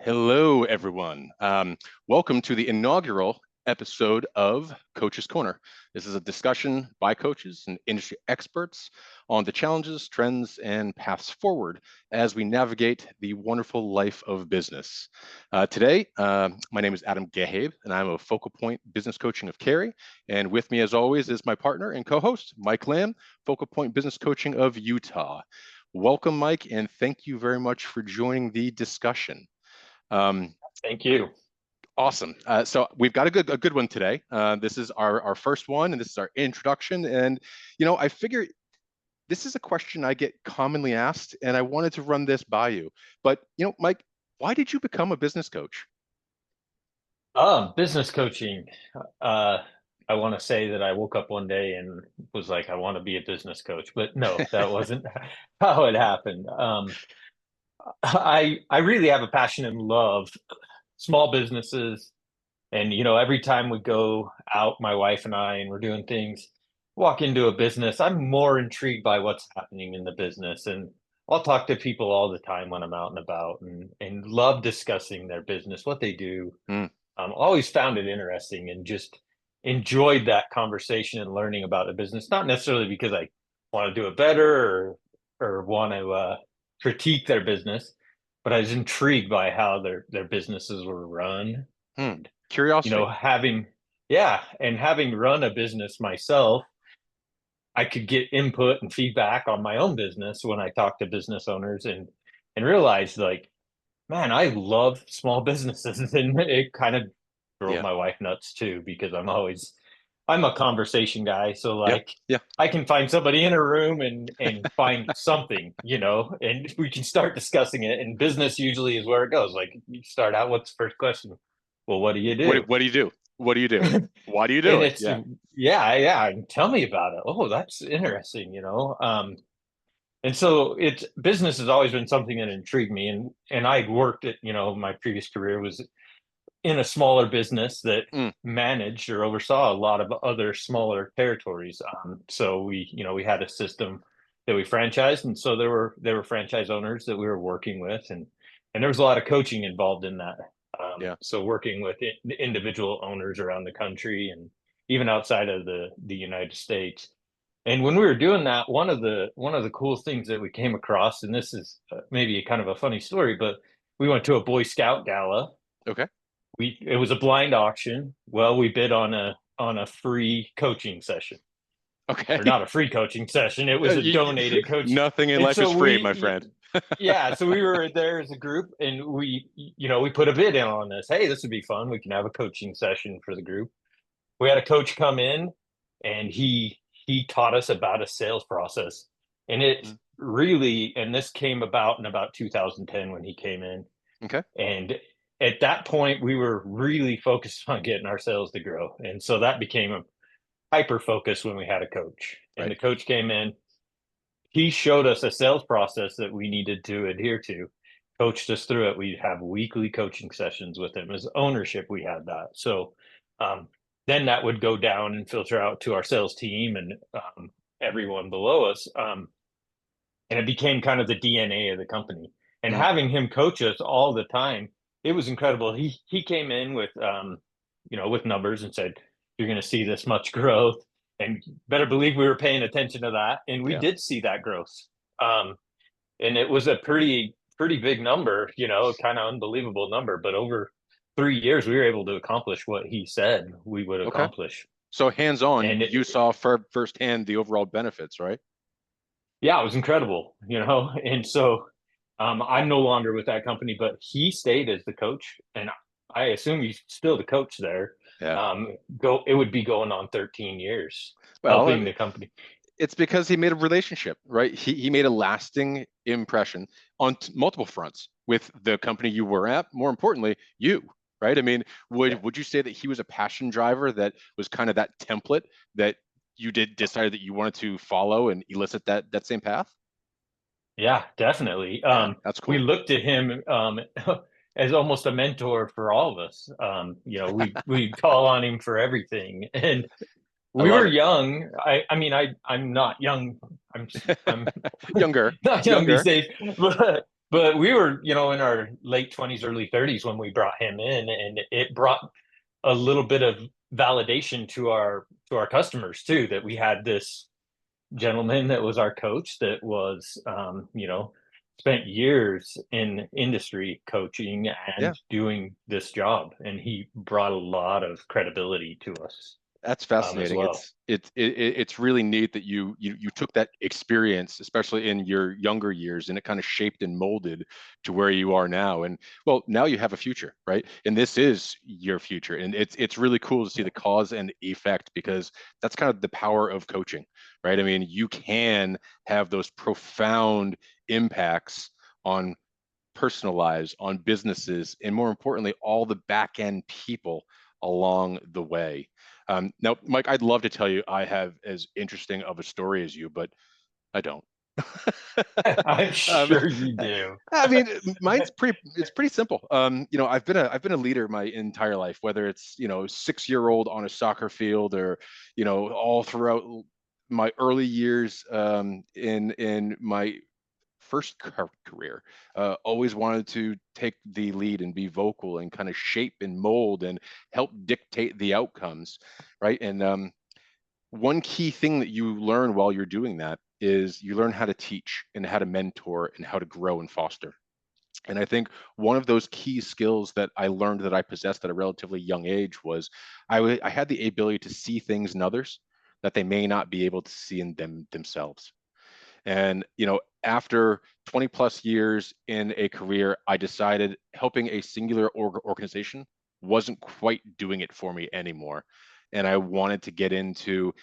Hello, everyone. Welcome to the inaugural episode of Coach's Corner. This is a discussion by coaches and industry experts on the challenges, trends, and paths forward as we navigate the wonderful life of business. Today, my name is Adam Geheb, and I'm a focal point business coaching of Cary. And with me, as always, is my partner and co-host, Mike Lamb, focal point business coaching of Utah. Welcome, Mike, and thank you very much for joining the discussion. Thank you. Awesome. So we've got a good one today. This is our first one, and this is our introduction. And I figure this is a question I get commonly asked, and I wanted to run this by you. But Mike, why did you become a business coach? Business coaching. I want to say that I woke up one day and was like, I want to be a business coach, but no, that wasn't how it happened. I really have a passion and love small businesses. And, every time we go out, my wife and I, and we're doing things, walk into a business, I'm more intrigued by what's happening in the business. And I'll talk to people all the time when I'm out and about and love discussing their business, what they do. Always found it interesting and just enjoyed that conversation and learning about the business, not necessarily because I want to do it better or want to critique their business, but I was intrigued by how their businesses were run. Curiosity. Having run a business myself, I could get input and feedback on my own business when I talk to business owners and realized, like, man, I love small businesses. And it kind of drove my wife nuts too, because I'm a conversation guy. So I can find somebody in a room and find something, and we can start discussing it. And business usually is where it goes. Like, you start out, what's the first question? Well, what do you do? What do you do? What do you do? Why do you do it? Yeah. Tell me about it. Oh, that's interesting, And so business has always been something that intrigued me. And I worked at, my previous career was in a smaller business that managed or oversaw a lot of other smaller territories. So we had a system that we franchised, and so there were franchise owners that we were working with, and there was a lot of coaching involved in that. So working with individual owners around the country and even outside of the United States. And when we were doing that, one of the cool things that we came across, and this is maybe kind of a funny story, but we went to a Boy Scout gala. Okay. It was a blind auction. Well, we bid on a free coaching session. Okay. Or not a free coaching session. It was a donated coaching. Nothing in life is free, my friend. So we were there as a group, and we put a bid in on this. Hey, this would be fun. We can have a coaching session for the group. We had a coach come in, and he taught us about a sales process. And it really, and this came about in about 2010 when he came in. Okay. And at that point, we were really focused on getting our sales to grow. And so that became a hyper focus when we had a coach. And the coach came in. He showed us a sales process that we needed to adhere to, coached us through it. We'd have weekly coaching sessions with him. As ownership, we had that. So then that would go down and filter out to our sales team and everyone below us. And it became kind of the DNA of the company. And having him coach us all the time, it was incredible. He came in with with numbers and said, you're going to see this much growth, and better believe we were paying attention to that. And we did see that growth. And it was a pretty big number, kind of unbelievable number, but over 3 years, we were able to accomplish what he said we would accomplish. So hands-on, and you saw firsthand the overall benefits, right? Yeah, it was incredible, and so I'm no longer with that company, but he stayed as the coach, and I assume he's still the coach there. It would be going on 13 years helping the company. It's because he made a relationship, right? He made a lasting impression on multiple fronts with the company you were at. More importantly, you, right? I mean, would you say that he was a passion driver that was kind of that template that you decided that you wanted to follow and elicit that same path? Yeah, definitely. That's cool. We looked at him as almost a mentor for all of us. We call on him for everything, and we were young. I'm not young. I'm younger. Not young these days, But we were, in our late 20s, early 30s when we brought him in, and it brought a little bit of validation to our customers too, that we had this gentleman that was our coach that was, spent years in industry coaching Yeah. and doing this job, and he brought a lot of credibility to us, That's as fascinating. well. It's really neat that you took that experience, especially in your younger years, and it kind of shaped and molded to where you are now. And well, now you have a future, right? And this is your future. And it's really cool to see the cause and effect, because that's kind of the power of coaching, right? I mean, you can have those profound impacts on personal lives, on businesses, and more importantly, all the back end people along the way. Now, Mike, I'd love to tell you I have as interesting of a story as you, but I don't. I'm um, sure you do. I mean, it's pretty simple. I've been a leader my entire life, whether it's 6-year-old on a soccer field, or all throughout my early years in my first career. Always wanted to take the lead and be vocal and kind of shape and mold and help dictate the outcomes, right? And one key thing that you learn while you're doing that is you learn how to teach and how to mentor and how to grow and foster. And I think one of those key skills that I learned that I possessed at a relatively young age was I had the ability to see things in others that they may not be able to see in themselves. And, after 20 plus years in a career, I decided helping a singular organization wasn't quite doing it for me anymore. And I wanted to get into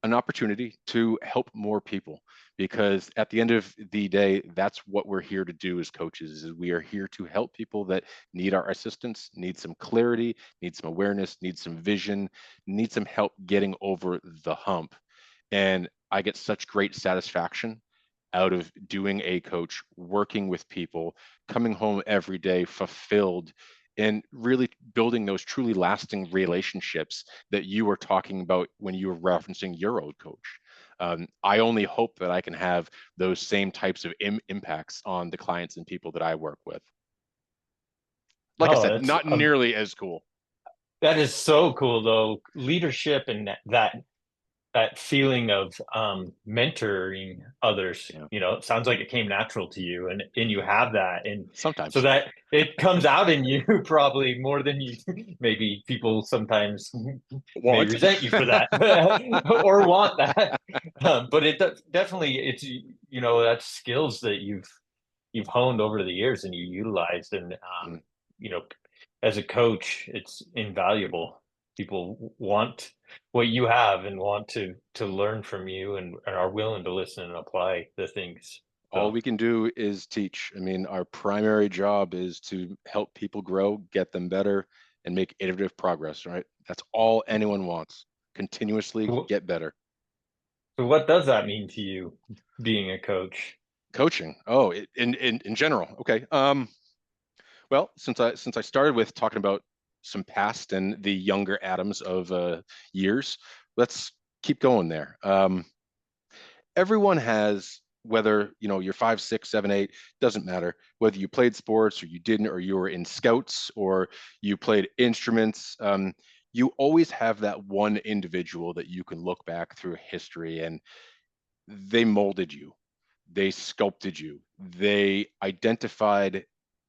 an opportunity to help more people, because at the end of the day, that's what we're here to do as coaches. Is we are here to help people that need our assistance, need some clarity, need some awareness, need some vision, need some help getting over the hump. And I get such great satisfaction out of doing a coach, working with people, coming home every day fulfilled, and really building those truly lasting relationships that you were talking about when you were referencing your old coach. I only hope that I can have those same types of impacts on the clients and people that I work with. Like I Oh, said, not nearly as cool. that is so cool though. Leadership and that feeling of mentoring others, Yeah, it sounds like it came natural to you, and you have that, and so sometimes. that it comes out in you probably more than you maybe people sometimes may Want. resent you for that or want that. But definitely it's that's skills that you've honed over the years and you utilized, and Mm. you know as a coach it's invaluable. People want what you have and want to learn from you, and are willing to listen and apply the things. All So we can do is teach. I mean, our primary job is to help people grow, get them better, and make iterative progress, right? That's all anyone wants. Continuously so get better. what does that mean to you, being a coach? Coaching. Oh, in general. Okay. Well, since I started with talking about some past and the younger Adams of years, let's keep going there. Everyone has, whether you're 5, 6, 7, 8, doesn't matter whether you played sports or you didn't, or you were in scouts or you played instruments. You always have that one individual that you can look back through history, and they molded you, they sculpted you, they identified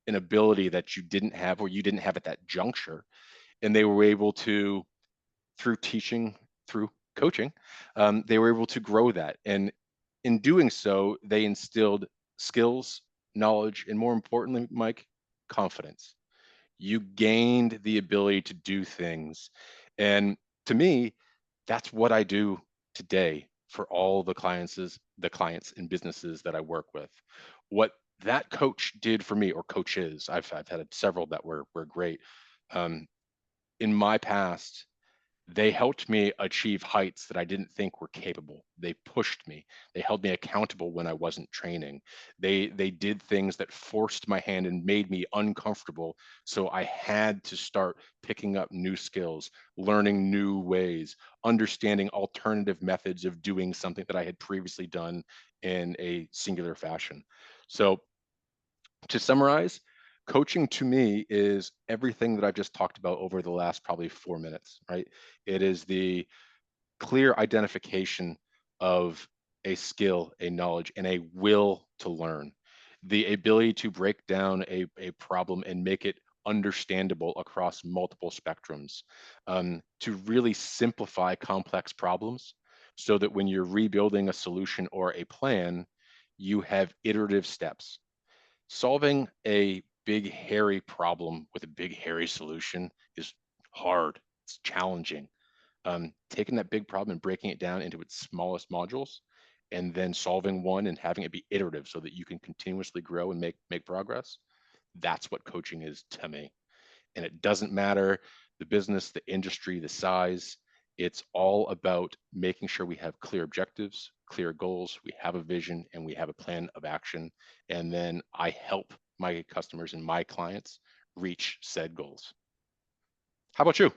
an ability that you didn't have or you didn't have at that juncture, and they were able to, through teaching, through coaching, they were able to grow that. And in doing so, they instilled skills, knowledge, and more importantly, Mike, confidence. You gained the ability to do things. And to me, that's what I do today for all the clients and businesses that I work with. What that coach did for me, or coaches, I've had several that were great. Um, in my past, they helped me achieve heights that I didn't think were capable. They pushed me. They held me accountable when I wasn't training. They did things that forced my hand and made me uncomfortable. So I had to start picking up new skills, learning new ways, understanding alternative methods of doing something that I had previously done in a singular fashion. So To summarize, coaching to me is everything that I've just talked about over the last probably 4 minutes, right? It is the clear identification of a skill, a knowledge, and a will to learn. The ability to break down a problem and make it understandable across multiple spectrums, to really simplify complex problems so that when you're rebuilding a solution or a plan, you have iterative steps. Solving a big, hairy problem with a big, hairy solution is hard, it's challenging. Taking that big problem and breaking it down into its smallest modules, and then solving one and having it be iterative so that you can continuously grow and make progress. That's what coaching is to me. And it doesn't matter the business, the industry, the size. It's all about making sure we have clear objectives, clear goals, we have a vision, and we have a plan of action. And then I help my customers and my clients reach said goals. How about you?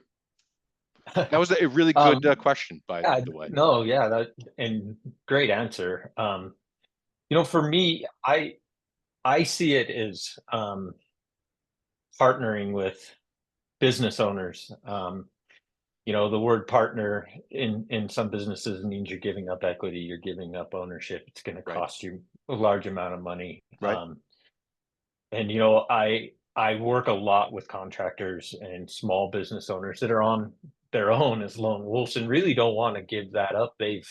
That was a really good Um, question, by yeah, the way. no, yeah, that and great answer. For me, I see it as partnering with business owners. The word partner in some businesses means you're giving up equity, you're giving up ownership. It's going to Right, cost you a large amount of money. right, And I work a lot with contractors and small business owners that are on their own as lone wolves and really don't want to give that up. They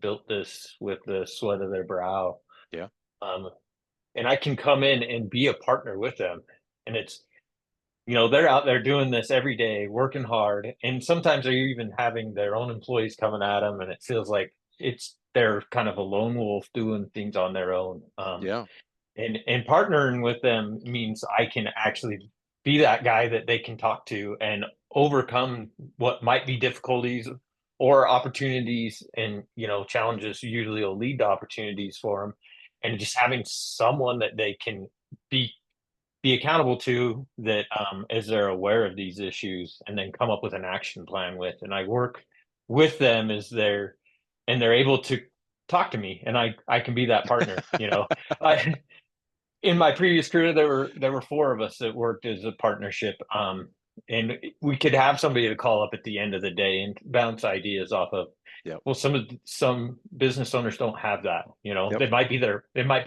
built this with the sweat of their brow. yeah, Um, and I can come in and be a partner with them. And they're out there doing this every day, working hard, and sometimes they're even having their own employees coming at them, and it feels like they're kind of a lone wolf doing things on their own. yeah, And partnering with them means I can actually be that guy that they can talk to and overcome what might be difficulties or opportunities, and challenges usually will lead to opportunities for them, and just having someone that they can be accountable to, that is they're aware of these issues and then come up with an action plan with, and I work with them as they're able to talk to me, and I can be that partner. I In my previous career, there were four of us that worked as a partnership, and we could have somebody to call up at the end of the day and bounce ideas off of. yep, Well, some business owners don't have that. yep, It might be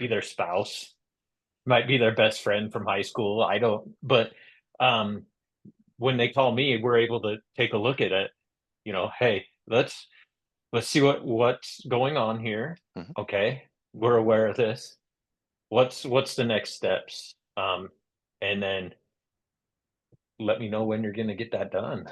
their spouse, might be their best friend from high school. I don't, but um, when they call me, we're able to take a look at it. Hey, let's see what's going on here. mhm. Okay, we're aware of this. What's the next steps? And then let me know when you're gonna get that done.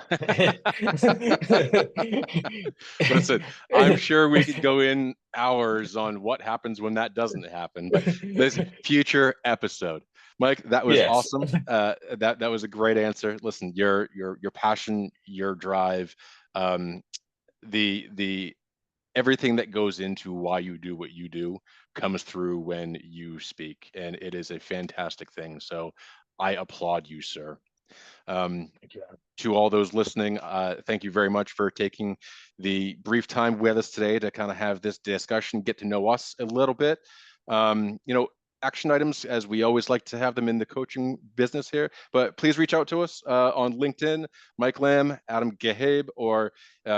Listen, I'm sure we could go in hours on what happens when that doesn't happen, but this future episode. Mike, that was Yes. awesome. That was a great answer. Listen, your passion, your drive, um, the everything that goes into why you do what you do comes through when you speak, and it is a fantastic thing. So I applaud you, sir. Um, to all those listening, thank you very much for taking the brief time with us today to kind of have this discussion, get to know us a little bit. Action items, as we always like to have them in the coaching business here, but please reach out to us on LinkedIn, Mike Lamb, Adam Geheb, or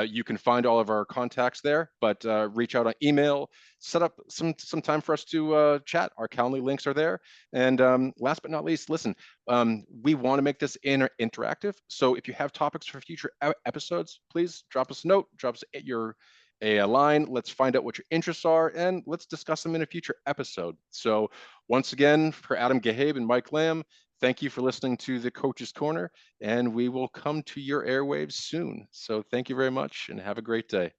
you can find all of our contacts there, but reach out on email, set up some time for us to chat. Our Calendly links are there. And last but not least, listen, we want to make this interactive. So if you have topics for future episodes, please drop us a note, drop us a line. Let's find out what your interests are, and let's discuss them in a future episode. So once again, for Adam Geheb and Mike Lamb, thank you for listening to the Coach's Corner, and we will come to your airwaves soon. So thank you very much, and have a great day.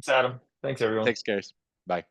Thanks, Adam. Thanks, everyone. Thanks, guys. Bye.